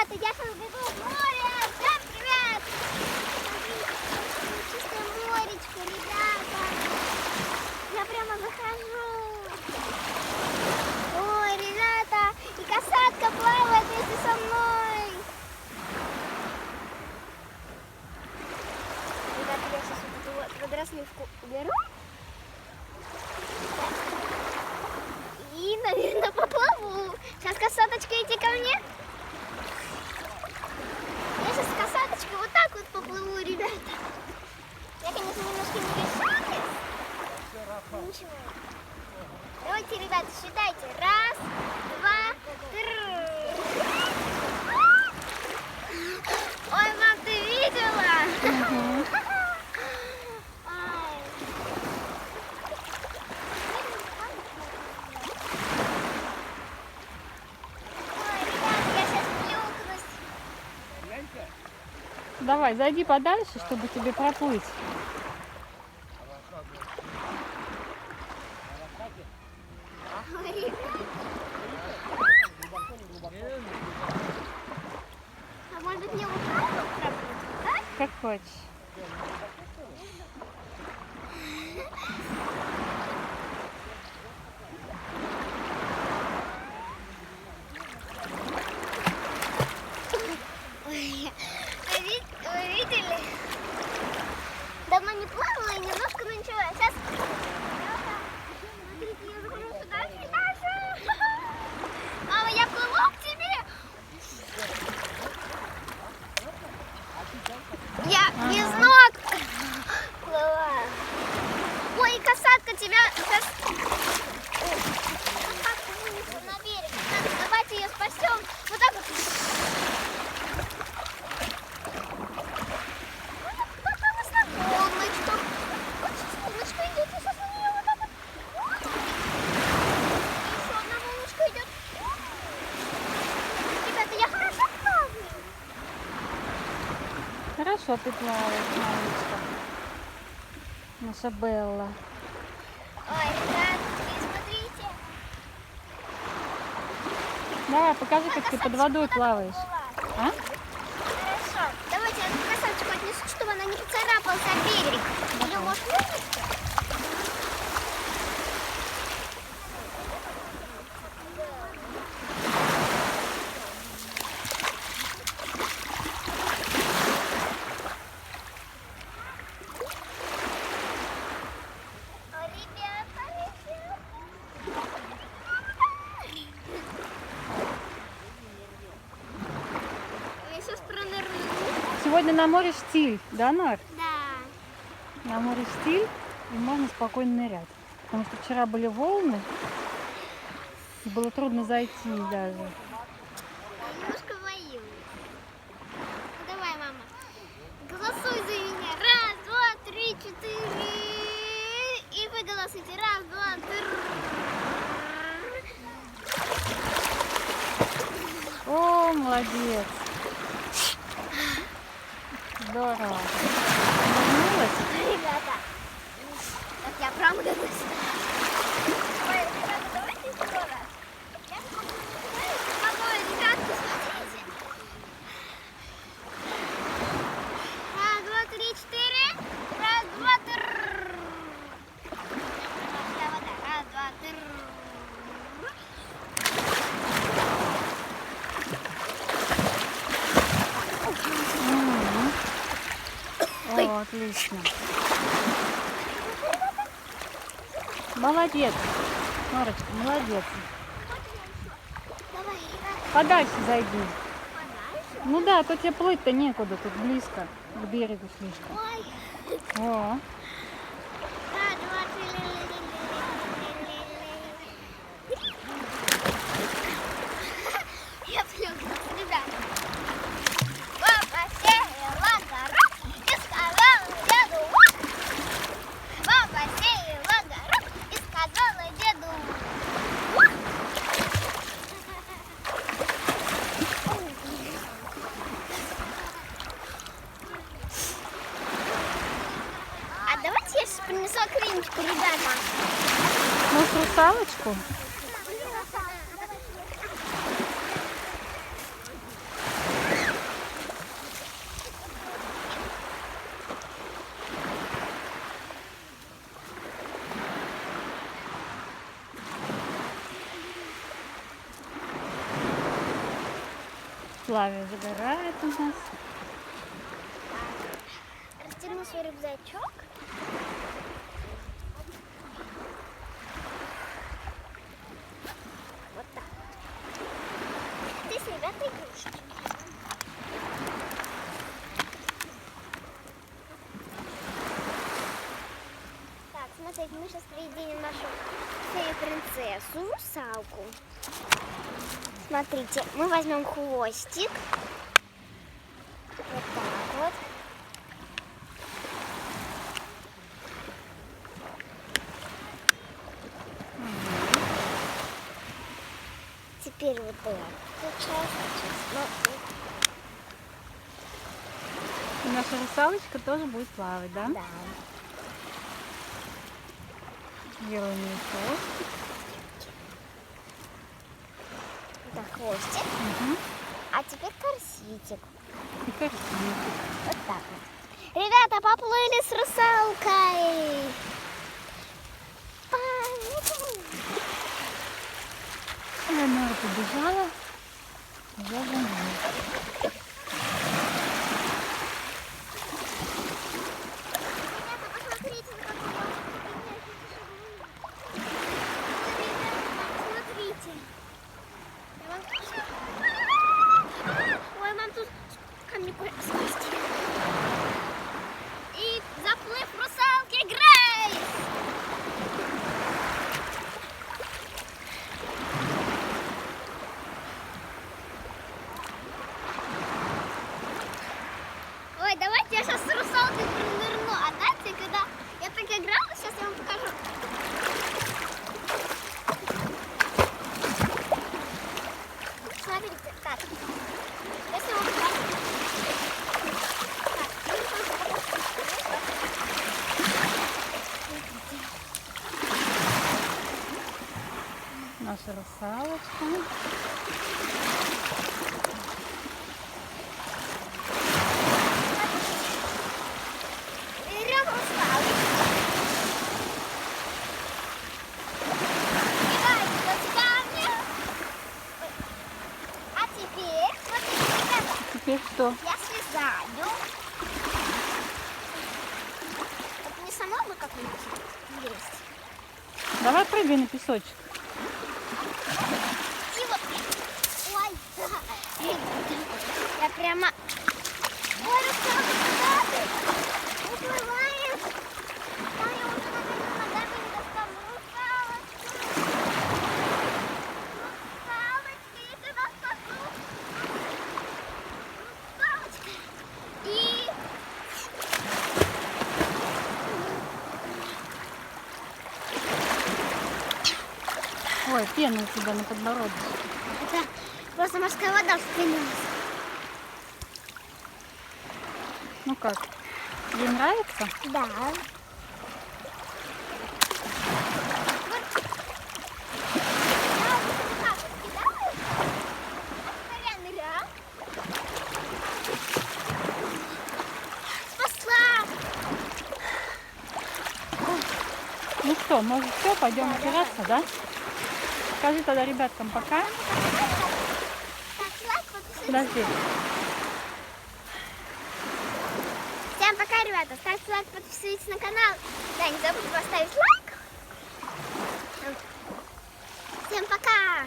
ребята, я сейчас бегу в море. Всем привет! Смотрите, чистое моречко, ребята. Я прямо захожу. Ой, ребята, и касатка плавает вместе со мной. Ребята, я сейчас вот эту вот водорослевку уберу. И, наверное, поплыву. Сейчас, касаточка, иди ко мне. Я сейчас с касаточкой вот так вот поплыву, ребята. Я, конечно, немножко не решаюсь. Ничего. Давайте, ребята, считайте. Раз, два, три. Ой, мам, ты видела? Давай, зайди подальше, чтобы тебе проплыть. А может быть мне вот так вот проплыть, да? Как хочешь. Вы видели? Давно не плавала и немножко, но ничего. Сейчас. Смотрите, я захожу сюда, сюда. Мама, я плыву к тебе. Я без ног плываю. Ой, касатка тебя сейчас... Касатка вынесла на берег. Давайте ее спасем. Вот так вот. Волночка идет, и сейчас на нее вот так вот. Еще одна волночка идет. Ребята, я хорошо плаваю. Хорошо ты плаваешь, мамочка. Наша Белла. Ой, ребятки, смотрите. Давай, покажи, как ты под водой плаваешь. А? Хорошо. Давайте я эту красавчику отнесу, чтобы она не поцарапалась о берег. Ее может вынести? Я сейчас пронырну. Сегодня на море штиль, да, Нар? Да. На море штиль, и можно спокойно нырять. Потому что вчера были волны, и было трудно зайти даже. Я немножко боюсь. Ну, давай, мама. Голосуй за меня. Раз, два, три, четыре. И вы голосуйте. Раз, два, три. О, молодец! Здорово! Вернулась? Ребята, так я промахнулась. Ой, ребята, давайте еще раз. Я могу, ребятки, смотрите. Раз, два, три, четыре. Раз, два, три. Раз, два, три. О, отлично! Молодец! Норочка, молодец! Давай, ребята, Подальше зайди. подальше. Ну да, а то тебе плыть-то некуда, тут близко к берегу слишком. Ой. О, Раз, два, три. Я плюхнулась, ребята. Папа сеяла горох и сказала деду вот. Папа сеяла горох и сказала деду вот. А давайте я сейчас принесу окриночку, ребята. может, русалочку? Славя загорает у нас. Растяну свой рюкзачок. Вот так. Здесь, ребята, игрушки. Так, смотрите, мы сейчас приедем нашу фею-принцессу, русалку. Смотрите, мы возьмем хвостик. Вот так вот. Теперь вот эту часть. И наша русалочка тоже будет плавать, да? Да. Делаем ей хвостик. Это хвостик. Угу. А теперь корсетик. И корсетик. Вот так вот. Ребята, поплыли с русалкой. Элеонора побежала. Я за ней. Ребята, посмотрите, на какой смотрите. Ой, мам, тут камни спасти. И заплыв русалки Грейс. Ой, давайте я сейчас с русалкой нырну. А знаете, когда я так играла, сейчас я вам покажу. Смотрите, так. Если вам покажу. Наша русалочка. Берем русалочку. Кидаем под камни. А теперь, смотрите, ребята, Теперь что? я слезаю. Это не само бы как-нибудь есть. Давай прыгай на песочек. И вот. Ой, да. Я прямо... Ой, русалка, куда ты? Уплываешь? Там я уже, наверное, ногами не достану. Русалочка. Русалочка, я тебя спасу. Русалочка. И... Ой, пена у тебя на подбородке. Это просто морская вода вспенилась. Ну как? Ей нравится? Да. Спасла! Ну что, может все, пойдем убираться, да? Скажи тогда ребяткам пока. Ставьте лайк, подписывайтесь. Подожди. Всем пока, ребята. Ставьте лайк, подписывайтесь на канал. Да, не забудьте поставить лайк. Всем пока!